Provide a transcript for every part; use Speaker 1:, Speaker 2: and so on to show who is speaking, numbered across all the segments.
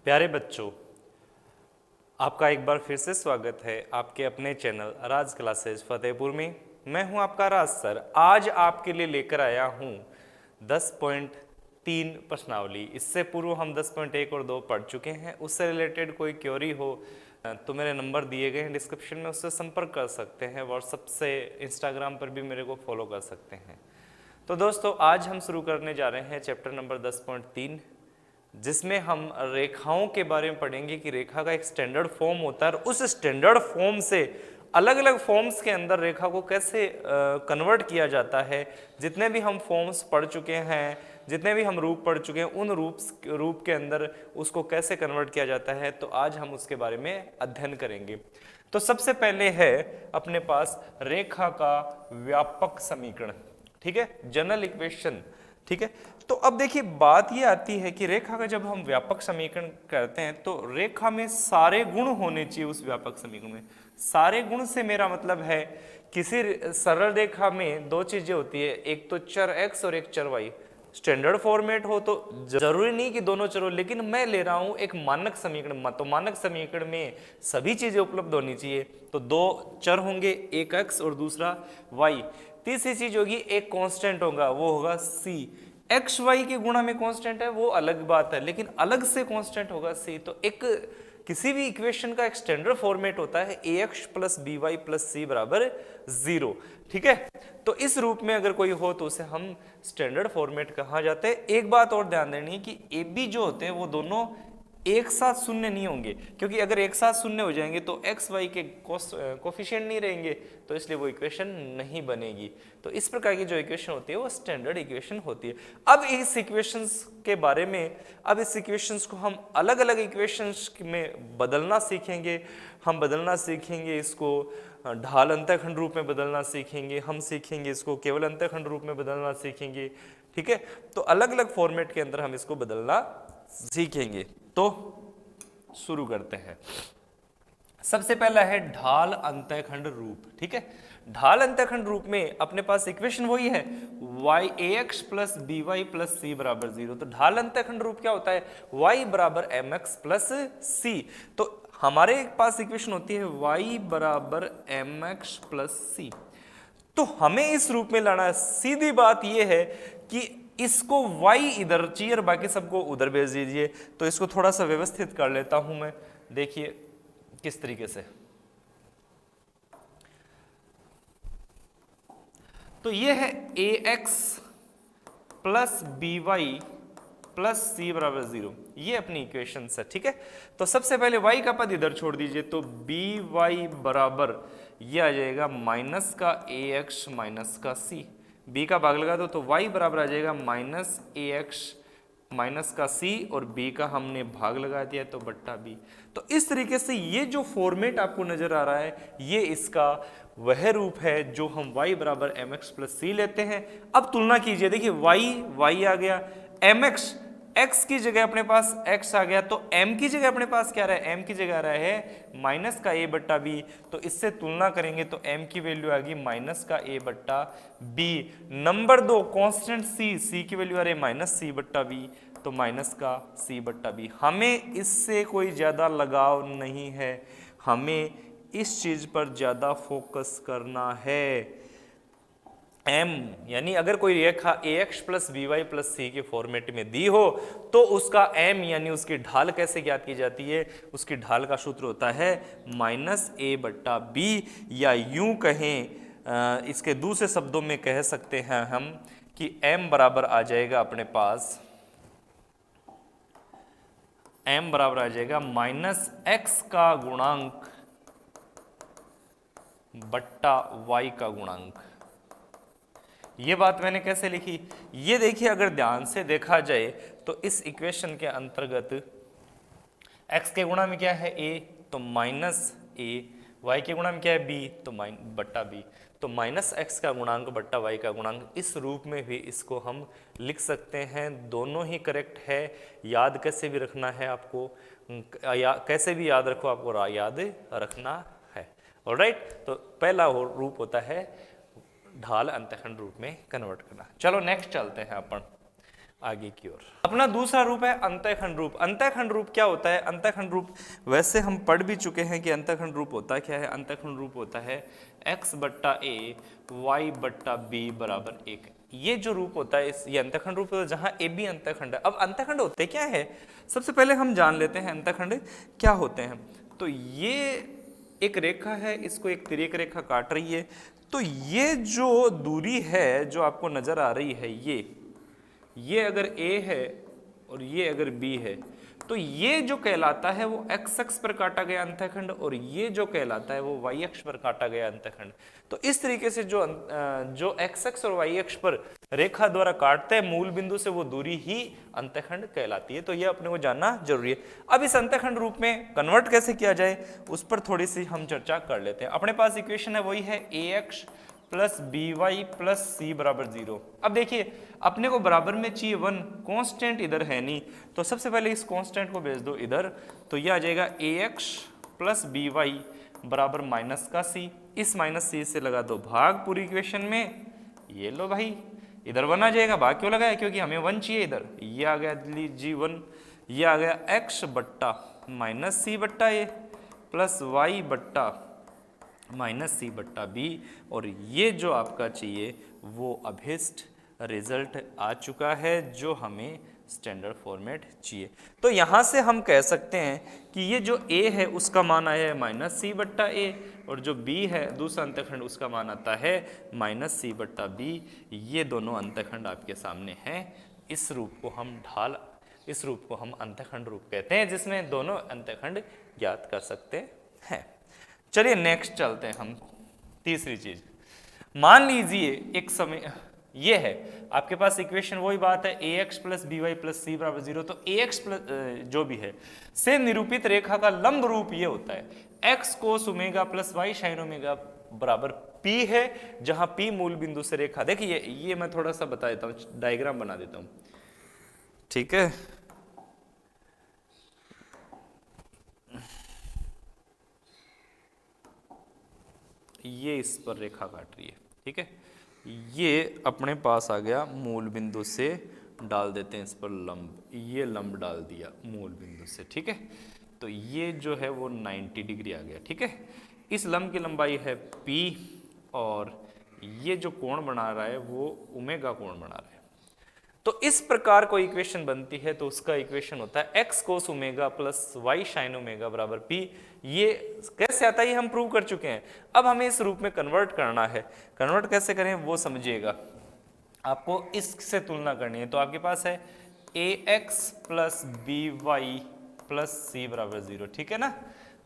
Speaker 1: प्यारे बच्चों, आपका एक बार फिर से स्वागत है आपके अपने चैनल राज क्लासेस फतेहपुर में। मैं हूं आपका राज सर। आज आपके लिए लेकर आया हूं 10.3 प्रश्नावली। इससे पूर्व हम 10.1 और 2 पढ़ चुके हैं। उससे रिलेटेड कोई क्वेरी हो तो मेरे नंबर दिए गए हैं डिस्क्रिप्शन में, उससे संपर्क कर सकते हैं। व्हाट्सएप से, इंस्टाग्राम पर भी मेरे को फॉलो कर सकते हैं। तो दोस्तों, आज हम शुरू करने जा रहे हैं चैप्टर नंबर 10.3, जिसमें हम रेखाओं के बारे में पढ़ेंगे कि रेखा का एक स्टैंडर्ड फॉर्म होता है और उस स्टैंडर्ड फॉर्म से अलग अलग फॉर्म्स के अंदर रेखा को कैसे कन्वर्ट किया जाता है। जितने भी हम फॉर्म्स पढ़ चुके हैं, जितने भी हम रूप पढ़ चुके हैं, उन रूप के अंदर उसको कैसे कन्वर्ट किया जाता है, तो आज हम उसके बारे में अध्ययन करेंगे। तो सबसे पहले है अपने पास रेखा का व्यापक समीकरण, ठीक है, जनरल इक्वेशन, ठीक है। तो अब देखिए, बात ये आती है कि रेखा का जब हम व्यापक समीकरण करते हैं तो रेखा में सारे गुण होने चाहिए। उस व्यापक समीकरण में सारे गुण से मेरा मतलब है किसी सरल रेखा में दो चीजें होती है, एक तो चर x और एक चर y। स्टैंडर्ड फॉर्मेट हो तो जरूरी नहीं कि दोनों चर हो, लेकिन मैं ले रहा हूं एक मानक समीकरण। तो मानक समीकरण में सभी चीजें उपलब्ध होनी चाहिए। तो दो चर होंगे, एक x और दूसरा y। तीसरी चीज होगी एक कांस्टेंट होगा, वो होगा c। एक्स वाई के गुणा में कांस्टेंट है वो अलग बात है, लेकिन अलग से कांस्टेंट होगा c। तो एक किसी भी इक्वेशन का एक स्टैंडर्ड फॉर्मेट होता है ax plus B Y plus सी बराबर 0, ठीक है। तो इस रूप में अगर कोई हो तो उसे हम स्टैंडर्ड फॉर्मेट कहा जाता है। एक बात और ध्यान देनी है कि ए बी जो होते हैं वो दोनों एक साथ शून्य नहीं होंगे, क्योंकि अगर एक साथ शून्य हो जाएंगे तो एक्स वाई के कोफिशिएंट नहीं रहेंगे, तो इसलिए वो इक्वेशन नहीं बनेगी। तो इस प्रकार की जो इक्वेशन होती है वो स्टैंडर्ड इक्वेशन होती है। अब इस इक्वेशंस के बारे में, अब इस इक्वेशंस को हम अलग अलग इक्वेशंस में बदलना सीखेंगे। हम बदलना सीखेंगे इसको ढाल अंतःखंड रूप में बदलना सीखेंगे, हम सीखेंगे इसको केवल अंतःखंड रूप में बदलना सीखेंगे, ठीक है। तो अलग अलग फॉर्मेट के अंदर हम इसको बदलना सीखेंगे। तो शुरू करते हैं। सबसे पहला है ढाल अंतःखंड रूप, ठीक है। ढाल अंतःखंड रूप में अपने पास इक्वेशन वही है y(ax plus B Y plus सी बराबर 0। तो ढाल अंतःखंड रूप क्या होता है, y बराबर mx प्लस सी। तो हमारे पास इक्वेशन होती है y बराबर mx प्लस सी। तो हमें इस रूप में लाना है। सीधी बात यह है कि इसको y इधर चाहिए और बाकी सबको उधर भेज दीजिए। तो इसको थोड़ा सा व्यवस्थित कर लेता हूं मैं, देखिए किस तरीके से। तो ये है ax plus B Y plus सी बराबर 0, ये अपनी इक्वेशन है, ठीक है। तो सबसे पहले y का पद इधर छोड़ दीजिए, तो बी वाई बराबर ये आ जाएगा माइनस का ax माइनस का c। b का भाग लगा दो तो y बराबर आ जाएगा माइनस ax माइनस का c, और b का हमने भाग लगा दिया तो बट्टा b। तो इस तरीके से ये जो फॉर्मेट आपको नजर आ रहा है, ये इसका वह रूप है जो हम y बराबर mx प्लस सी लेते हैं। अब तुलना कीजिए, देखिए y आ गया, mx x की जगह अपने पास x आ गया, तो m की जगह अपने पास क्या रहा है, m की जगह आ रहा है माइनस का a बट्टा b। तो इससे तुलना करेंगे तो m की वैल्यू आ गई माइनस का a बट्टा b। नंबर 2 कांस्टेंट c की वैल्यू आ रही है माइनस c बट्टा b, तो माइनस का c बट्टा b। हमें इससे कोई ज्यादा लगाव नहीं है, हमें इस चीज पर ज्यादा फोकस करना है। m यानी अगर कोई रेखा ax plus B Y plus c के फॉर्मेट में दी हो तो उसका m यानी उसकी ढाल कैसे ज्ञात की जाती है, उसकी ढाल का सूत्र होता है माइनस a बट्टा बी, या यूं कहें इसके दूसरे शब्दों में कह सकते हैं हम कि m बराबर आ जाएगा अपने पास, m बराबर आ जाएगा माइनस x का गुणांक बट्टा y का गुणांक। ये बात मैंने कैसे लिखी, ये देखिए, अगर ध्यान से देखा जाए तो इस इक्वेशन के अंतर्गत x के गुणा में क्या है a, तो माइनस a, y के गुणा में क्या है b, तो बट्टा b। तो माइनस x का गुणांक बट्टा y का गुणांक, इस रूप में भी इसको हम लिख सकते हैं। दोनों ही करेक्ट है। याद कैसे भी रखना है आपको, कैसे भी याद रखो, आपको याद रखना है। ऑलराइट, तो पहला रूप होता है ढाल अंतःखंड रूप में कन्वर्ट करना। चलो नेक्स्ट चलते हैं अपन। आगे की ओर। अपना दूसरा रूप है अंतःखंड रूप। अंतःखंड रूप क्या होता है? अंतःखंड रूप वैसे हम पढ़ भी चुके हैं कि अंतःखंड रूप होता क्या है। अंतःखंड रूप होता है x बट्टा a y बट्टा b बराबर 1। ये जो रूप होता है ये अंतःखंड रूप होता है जहां ए बी अंतःखंड है। अब अंतःखंड होते क्या है, सबसे पहले हम जान लेते हैं अंतःखंड क्या होते हैं। तो ये एक रेखा है, इसको एक तिर्यक रेखा काट रही है। तो ये जो दूरी है जो आपको नजर आ रही है, ये अगर a है और ये अगर b है, तो ये जो कहलाता है वो x अक्ष पर काटा गया अंतःखंड और ये जो कहलाता है वो y अक्ष पर काटा गया अंतःखंड। तो इस तरीके से जो x अक्ष और y अक्ष पर रेखा द्वारा काटते हैं मूल बिंदु से, वो दूरी ही अंतःखंड कहलाती है। तो ये अपने को जानना जरूरी है। अब इस अंतःखंड रूप में कन्वर्ट कैसे किया जाए उस पर थोड़ी सी हम चर्चा कर लेते हैं। अपने पास इक्वेशन है, वही है ax plus B Y plus सी बराबर 0। अब देखिए अपने को बराबर में चाहिए 1, कांस्टेंट इधर है नहीं, तो सबसे पहले इस कांस्टेंट को भेज दो इधर, तो ये आ जाएगा ax प्लस बी वाई बराबर माइनस का c। इस माइनस c से लगा दो भाग पूरी इक्वेशन में, ये लो भाई इधर 1 आ जाएगा। भाग क्यों लगाया? क्योंकि हमें 1 चाहिए इधर। ये आ गया लीजिए 1, ये आ गया x बट्टा माइनस सी बट्टा ए प्लस वाई बट्टा माइनस सी बट्टा बी, और ये जो आपका चाहिए वो अभिष्ट रिजल्ट आ चुका है जो हमें स्टैंडर्ड फॉर्मेट चाहिए। तो यहाँ से हम कह सकते हैं कि ये जो a है उसका मान आया है माइनस सी बट्टा ए, और जो b है दूसरा अंतःखंड उसका मान आता है माइनस सी बट्टा बी। ये दोनों अंतःखंड आपके सामने हैं। इस रूप को हम अंतःखंड रूप कहते हैं जिसमें दोनों अंतःखंड ज्ञात कर सकते हैं। चलिए नेक्स्ट चलते हैं हम। तीसरी चीज, मान लीजिए एक समय ये है आपके पास इक्वेशन, वही बात है ax plus B Y plus सी बराबर 0। तो ax प्लस जो भी है से निरूपित रेखा का लंब रूप ये होता है x कोस omega plus y sine omega बराबर p है, जहां p मूल बिंदु से रेखा, देखिए ये मैं थोड़ा सा बता देता हूं, डायग्राम बना देता हूं, ठीक है। ये इस पर रेखा काट रही है, ठीक है। ये अपने पास आ गया मूल बिंदु से, डाल देते हैं इस पर लंब, ये लंब डाल दिया मूल बिंदु से, ठीक है। तो ये जो है वो 90 डिग्री आ गया, ठीक है। इस लंब की लंबाई है p और ये जो कोण बना रहा है वो ओमेगा कोण बना रहा है। तो इस प्रकार कोई इक्वेशन बनती है तो उसका इक्वेशन होता है x कोस omega plus y sine omega बराबर p। ये कैसे आता है ये हम प्रूव कर चुके हैं। अब हमें इस रूप में कन्वर्ट करना है। कन्वर्ट कैसे करें वो समझिएगा, आपको इससे तुलना करनी है। तो आपके पास है ax plus B Y plus सी बराबर 0, ठीक है ना।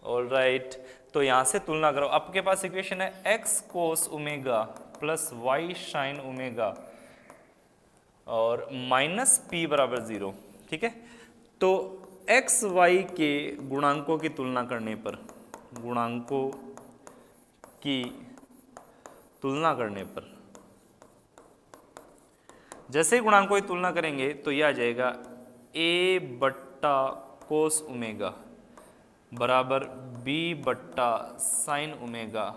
Speaker 1: ऑल राइट, तो यहाँ से तुलना करो। आपके पास इक्वेशन है x कोस omega plus y sine omega और माइनस p बराबर 0, ठीक है। तो x y के गुणांकों की तुलना करने पर, जैसे ही गुणांकों की तुलना करेंगे तो यह आ जाएगा a बट्टा कोस ओमेगा बराबर b बट्टा साइन ओमेगा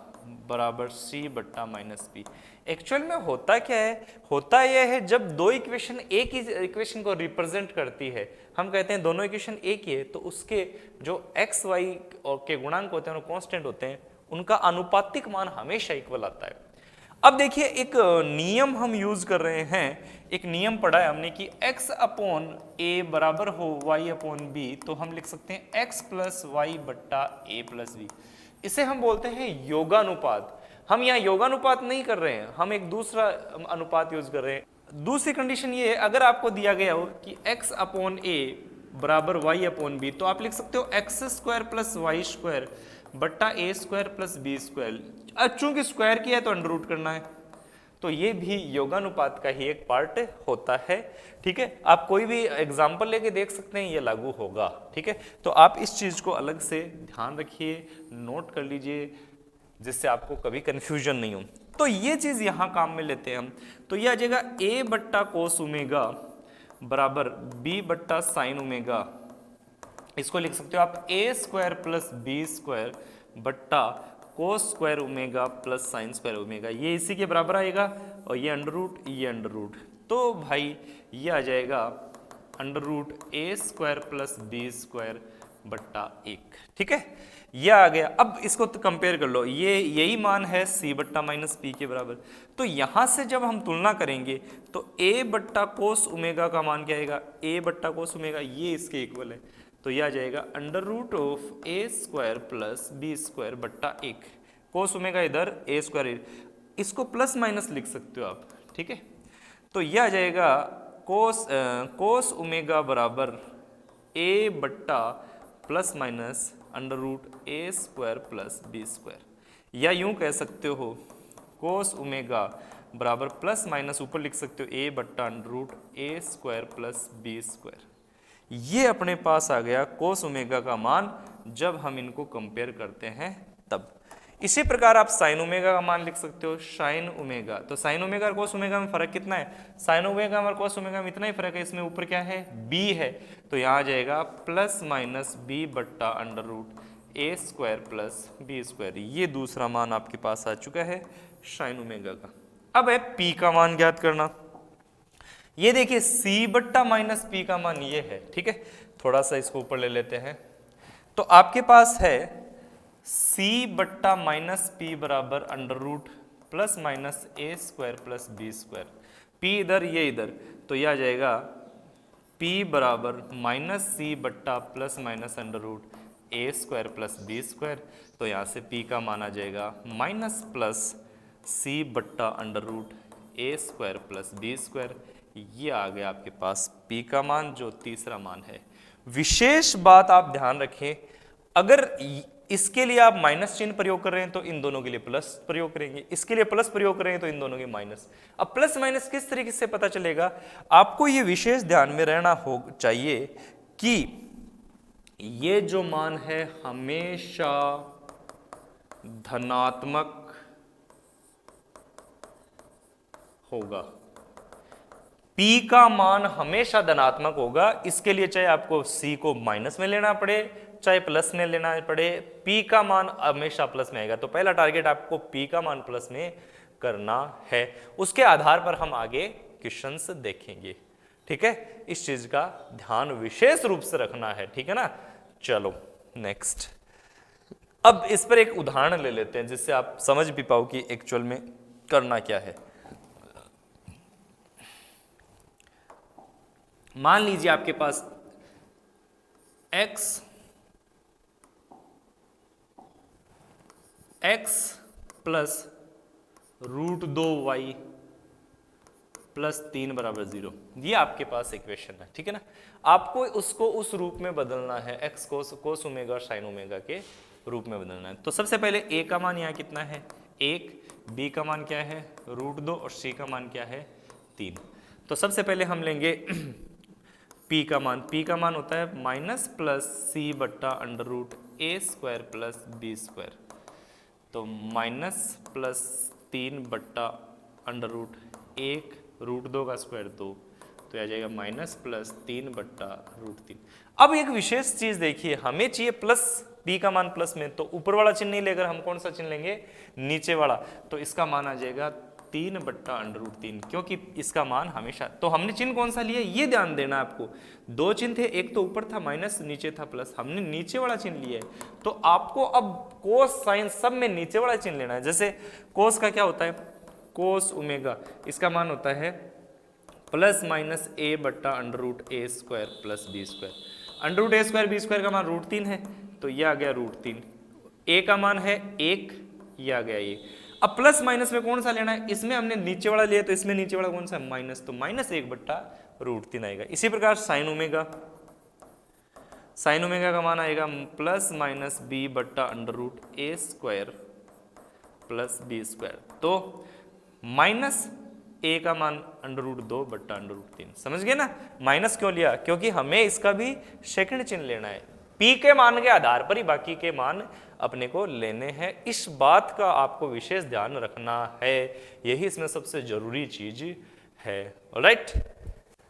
Speaker 1: बराबर c बट्टा माइनस p। एक्चुअल में होता क्या है, होता यह है जब दो इक्वेशन एक ही इक्वेशन को रिप्रेजेंट करती है, हम कहते हैं दोनों इक्वेशन एक ही है, तो उसके जो x y और के गुणांक होते हैं वो कांस्टेंट होते हैं, उनका अनुपातिक मान हमेशा इक्वल आता है। अब देखिए एक नियम हम यूज कर रहे हैं, एक नियम पढ़ा है हमने कि x अपॉन a बराबर हो y अपॉन b, तो हम लिख सकते हैं x प्लस वाई बट्टा a प्लस बी। इसे हम बोलते हैं योगानुपात। हम यहाँ योगानुपात नहीं कर रहे हैं, हम एक दूसरा अनुपात यूज कर रहे हैं। दूसरी कंडीशन ये है, अगर आपको दिया गया हो कि x अपॉन a बराबर y अपॉन b, तो आप लिख सकते हो x square plus y square बट्टा a square plus b square. अब चूंकि स्क्वायर किया है तो अंडर रूट करना है, तो ये भी योगानुपात का ही एक पार्ट होता है, ठीक है। आप कोई भी एग्जाम्पल लेके देख सकते हैं, ये लागू होगा, ठीक है। तो आप इस चीज को अलग से ध्यान रखिए, नोट कर लीजिए, जिससे आपको कभी कंफ्यूजन नहीं हो। तो ये चीज यहां काम में लेते हैं हम, तो ये आ जाएगा a बट्टा कोस ओमेगा बराबर b बट्टा साइन ओमेगा। इसको लिख सकते हो आप a square plus b square बट्टा cos square omega plus sine square omega. ये इसी के बराबर आएगा और ये अंडर रूट, ये अंडर रूट, तो भाई ये आ जाएगा under root a square plus b square बट्टा 1। ठीक है, ये आ गया। अब इसको तो कंपेयर कर लो, ये यही मान है सी बट्टा माइनस पी के बराबर। तो यहां से जब हम तुलना करेंगे तो ए बट्टा कोस ओमेगा का मान क्या आएगा, ए बट्टा कोस ओमेगा, ये इसके इक्वल है। तो यह आ जाएगा under root of a square plus b square बट्टा 1। कोस ओमेगा इधर, ए स्क्वायर, इसको प्लस माइनस लिख सकते हो आप। ठीक है, तो यह आ जाएगा कोस ओमेगा बराबर ए बट्टा plus minus under root a square plus b square, या यूं कह सकते हो कोस ओमेगा बराबर प्लस माइनस ऊपर लिख सकते हो ए बट्टा under root a square plus b square. ये अपने पास आ गया कोस ओमेगा का मान जब हम इनको कंपेयर करते हैं तब। इसी प्रकार आप साइन ओमेगा का मान लिख सकते हो, साइन ओमेगा। तो साइन ओमेगा और कोस ओमेगा में फर्क कितना है, साइन ओमेगा और कोस ओमेगा में इतना ही फर्क है, इसमें ऊपर क्या है, b है। तो यहाँ आ जाएगा प्लस माइनस b बट्टा under root a square plus b square. ये दूसरा मान आपके पास आ चुका है साइन ओमेगा का। अब है p का मान ज्ञात करना। ये देखिए c बट्टा माइनस p का मान ये है। ठीक है, थोड़ा सा इसको ऊपर ले लेते हैं। तो आपके पास है c बट्टा माइनस पी बराबर under root plus minus a square plus b square. p इधर, ये इधर, तो यह आ जाएगा p बराबर माइनस सी बट्टा plus minus under root a square plus b square. तो यहाँ से p का मान आ जाएगा माइनस प्लस सी बट्टा under root a square plus b square. ये आ गया आपके पास p का मान, जो तीसरा मान है। विशेष बात आप ध्यान रखें, अगर इसके लिए आप माइनस चिन्ह प्रयोग कर रहे हैं तो इन दोनों के लिए प्लस प्रयोग करेंगे, इसके लिए प्लस प्रयोग कर रहे हैं तो इन दोनों के माइनस। अब प्लस माइनस किस तरीके से पता चलेगा, आपको ये विशेष ध्यान में रहना हो चाहिए कि ये जो मान है हमेशा धनात्मक होगा। P का मान हमेशा धनात्मक होगा। इसके लिए चाहे आपको C को माइनस में लेना पड़े चाहे प्लस में लेना पड़े, P का मान हमेशा प्लस में आएगा। तो पहला टारगेट आपको P का मान प्लस में करना है, उसके आधार पर हम आगे क्वेश्चंस देखेंगे। ठीक है, इस चीज का ध्यान विशेष रूप से रखना है। ठीक है ना, चलो नेक्स्ट। अब इस पर एक उदाहरण ले लेते हैं जिससे आप समझ भी पाओ कि एक्चुअल में करना क्या है। मान लीजिए आपके पास x plus root 2y plus 3 बराबर 0, ये आपके पास इक्वेशन है। ठीक है ना, आपको उसको उस रूप में बदलना है, x कोस ओमेगा और साइन ओमेगा के रूप में बदलना है। तो सबसे पहले a का मान यहाँ कितना है 1, b का मान क्या है रूट 2 और c का मान क्या है 3। तो सबसे पहले हम लेंगे p का मान होता है माइनस प्लस सी बट्टा under root a square plus b square. तो माइनस प्लस 3 बट्टा अंडर रूट 1 रूट 2 का स्क्वायर 2, तो आ जाएगा माइनस प्लस 3 बट्टा रूट 3। अब एक विशेष चीज देखिए, हमें चाहिए प्लस p का मान प्लस में, तो ऊपर वाला चिन्ह नहीं लेकर हम कौन सा चिन्ह लेंगे, नीचे वाला। तो इसका मान आ जाएगा 3 बट्टा अंडर रूट 3, क्योंकि इसका मान हमेशा, तो हमने चिन्ह कौन सा लिया ये ध्यान देना आपको। दो चिन्ह थे, एक तो ऊपर था माइनस, नीचे था प्लस, हमने नीचे वाला चिन्ह लिया है। तो आपको अब कोस साइन सब में नीचे वाला चिन्ह लेना है। जैसे कोस का क्या होता है कोस ओमेगा, इसका मान होता है प्लस माइनस ए बट्टा under root a square plus b square. Under root a square b square का मान रूट 3 है, तो ये आ गया रूट 3। ए का मान है 1, ये आ गया ये। अब प्लस माइनस में कौन सा लेना है, इसमें हमने नीचे वाला लिया, तो इसमें नीचे वाला कौन सा है माइनस, तो माइनस 1 बट्टा रूट 3 आएगा। इसी प्रकार साइन ओमेगा का मान आएगा प्लस माइनस बी बट्टा under root a square plus b square. तो माइनस ए का मान अंडर रूट 2 बट्टा अंडर रूट 3। समझ गए ना, माइनस क्यों लिया, क्योंकि हमें इसका भी सेकंड चिन्ह लेना है। P के मान के आधार पर ही बाकी के मान अपने को लेने हैं। इस बात का आपको विशेष ध्यान रखना है, यही इसमें सबसे जरूरी चीज है। ऑलराइट,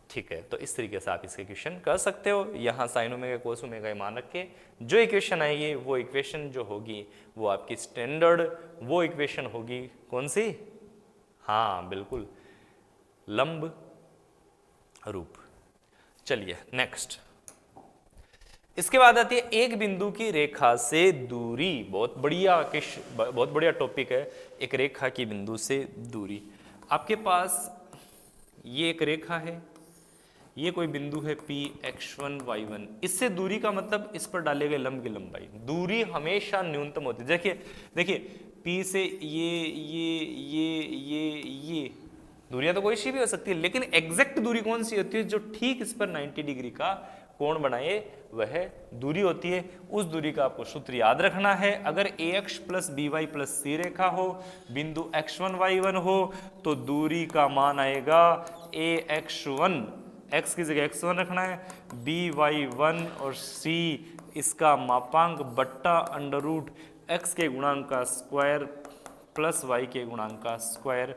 Speaker 1: ठीक है, तो इस तरीके से आप इसके क्वेश्चन कर सकते हो। यहाँ साइन ओमेगा कोस ओमेगा मान रख के जो इक्वेशन आएगी वो इक्वेशन जो होगी वो आपकी स्टैंडर्ड वो इक्वेशन होगी कौन सी, हाँ बिल्कुल लंब रूप। चलिए नेक्स्ट, इसके बाद आती है एक बिंदु की रेखा से दूरी। बहुत बढ़िया टॉपिक है, एक रेखा की बिंदु से दूरी। आपके पास ये एक रेखा है, ये कोई बिंदु है P x1 y1, इससे दूरी का मतलब इस पर डाले गए लंब की लंबाई। दूरी हमेशा न्यूनतम होती है। देखिए P से ये दूरियां तो कोई सी भी हो सकती है, लेकिन एग्जैक्ट दूरी कौन सी होती है? जो ठीक इस पर 90 डिग्री का कोण बनाए वह दूरी होती है। उस दूरी का आपको सूत्र याद रखना है। अगर ax plus by plus c रेखा हो, बिंदु x1 y1 हो, तो दूरी का मान आएगा ax1, x की जगह x1 रखना है, by1 और c इसका मापांक बट्टा अंडर रूट x के गुणांक का स्क्वायर प्लस y के गुणांक का स्क्वायर।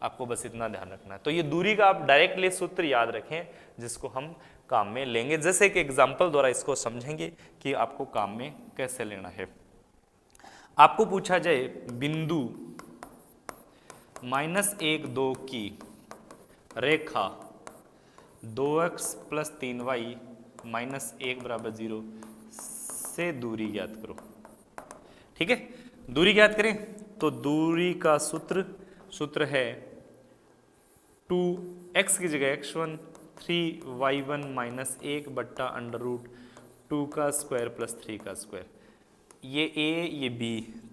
Speaker 1: आपको बस इतना ध्यान रखना है। तो ये दूरी का आप डायरेक्टली सूत्र याद रखें, जिसको हम काम में लेंगे। जैसे कि एग्जाम्पल द्वारा इसको समझेंगे कि आपको काम में कैसे लेना है। आपको पूछा जाए बिंदु -1 2 की रेखा 2x प्लस 3y माइनस 1 बराबर 0 से दूरी ज्ञात करो। ठीक है, दूरी ज्ञात करें तो दूरी का सूत्र है 2x की जगह x1 3y1 माइनस 1 बट्टा अंडर रूट 2 का स्क्वायर प्लस 3 का स्क्वायर। ये a ये b,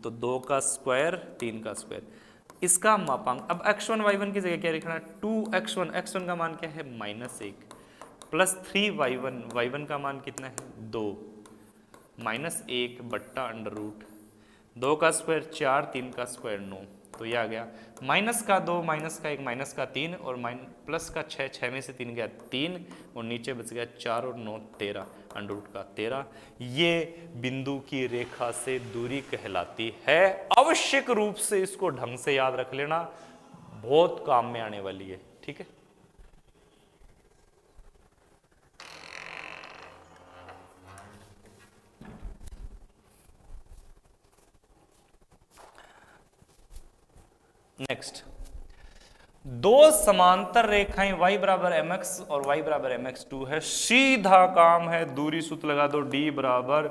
Speaker 1: तो 2 का स्क्वायर 3 का स्क्वायर। इसका मापांक अब x1 y1 की जगह क्या लिखना है? 2x1, x1 का मान क्या है? -1 प्लस 3y1, y1 का मान कितना है? 2 माइनस 1 बट्टा अंडर रूट 2 का स्क्वायर 4, 3 का स्क्वायर 9। तो ये आ गया माइनस का 2, माइनस का 1, माइनस का 3 और प्लस का 6, 6 में से 3 गया 3 और नीचे बच गया 4 और 9 13, अंडर रूट का 13। ये बिंदु की रेखा से दूरी कहलाती है। आवश्यक रूप से इसको ढंग से याद रख लेना, बहुत काम में आने वाली है। ठीक है, नेक्स्ट, दो समांतर रेखाएं y बराबर mx और y बराबर mx2 है। सीधा काम है, दूरी सूत्र लगा दो, d बराबर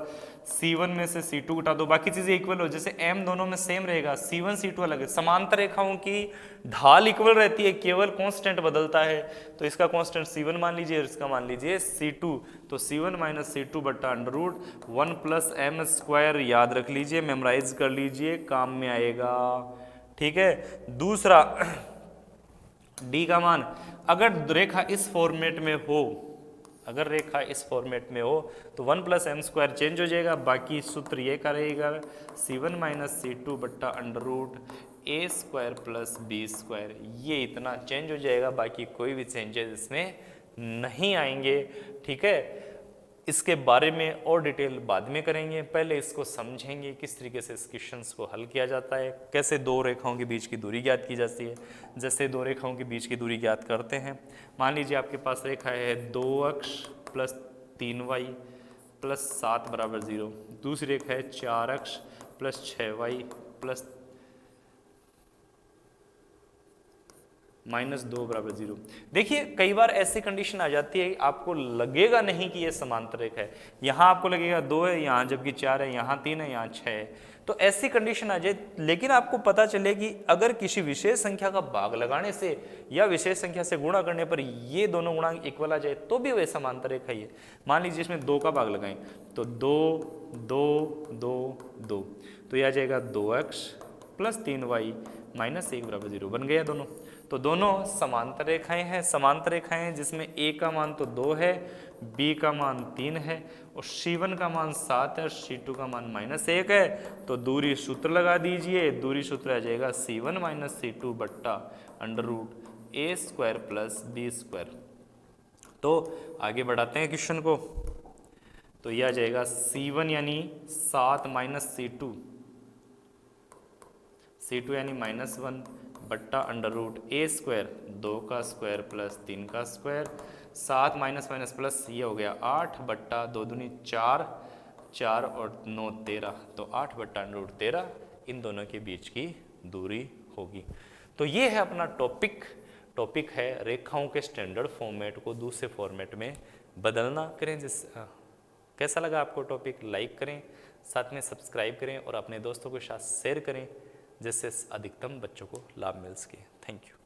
Speaker 1: c1 में से c2 घटा दो, बाकी चीजें इक्वल हो। जैसे m दोनों में सेम रहेगा, c1 c2 अलग है। समांतर रेखाओं की ढाल इक्वल रहती है, केवल कांस्टेंट बदलता है। तो इसका कांस्टेंट c1 मान लीजिए और इसका मान लीजिए c2। तो c1 माइनस c2 बट्टा under root 1 plus m square याद रख लीजिए, मेमोराइज कर लीजिए, काम में आएगा। ठीक है, दूसरा d का मान अगर रेखा इस फॉर्मेट में हो, अगर रेखा इस फॉर्मेट में हो तो 1 प्लस एम स्क्वायर चेंज हो जाएगा, बाकी सूत्र ये करेगा c1 माइनस c2 बट्टा under root a square plus b square. ये इतना चेंज हो जाएगा, बाकी कोई भी चेंजेस इसमें नहीं आएंगे। ठीक है, इसके बारे में और डिटेल बाद में करेंगे, पहले इसको समझेंगे किस तरीके से इस क्वेश्चंस को हल किया जाता है, कैसे दो रेखाओं के बीच की दूरी ज्ञात की जाती है। जैसे दो रेखाओं के बीच की दूरी ज्ञात करते हैं, मान लीजिए आपके पास रेखा है 2x प्लस 3y प्लस 7 बराबर 0, दूसरी रेखा है 4x प्लस 6y प्लस -2 बराबर 0। देखिए कई बार ऐसी कंडीशन आ जाती है, आपको लगेगा नहीं कि ये समांतर रेखा है, यहाँ आपको लगेगा 2 है, यहाँ जबकि 4 है, यहाँ 3 है, यहाँ 6 है। तो ऐसी कंडीशन आ जाए, लेकिन आपको पता चले कि अगर किसी विशेष संख्या का भाग लगाने से या विशेष संख्या से गुणा करने पर ये दोनों गुणांक इक्वल आ जाए तो भी वह समांतर रेखा ही है। मान लीजिए इसमें 2 का भाग लगाएं तो 2 2 2 2, तो यह आ जाएगा 2x प्लस 3y माइनस 1 बराबर 0 बन गया दोनों। तो दोनों समांतर रेखाएं हैं। समांतर रेखाएं जिसमें a का मान तो 2 है, b का मान 3 है और c1 का मान 7 है और c2 का मान -1 है। तो दूरी सूत्र लगा दीजिए, दूरी सूत्र आ जाएगा c1 माइनस c2 बट्टा under root a square plus b square. तो आगे बढ़ाते हैं क्वेश्चन को, तो यह आ जाएगा c1 यानी 7 माइनस c2 यानी -1 बट्टा अंडर रूट ए स्क्वायर 2 का स्क्वायर प्लस 3 का स्क्वायर, 7 माइनस माइनस प्लस ये हो गया 8 बट्टा 2 दूनी 4, 4 और 9 13, तो 8 बट्टा अंडर रूट 13 इन दोनों के बीच की दूरी होगी। तो ये है अपना टॉपिक टॉपिक है रेखाओं के स्टैंडर्ड फॉर्मेट को दूसरे फॉर्मेट में बदलना। करें जिस कैसा लगा आपको टॉपिक, लाइक करें, साथ में सब्सक्राइब करें और अपने दोस्तों के साथ शेयर करें जिससे अधिकतम बच्चों को लाभ मिल सके। Thank you.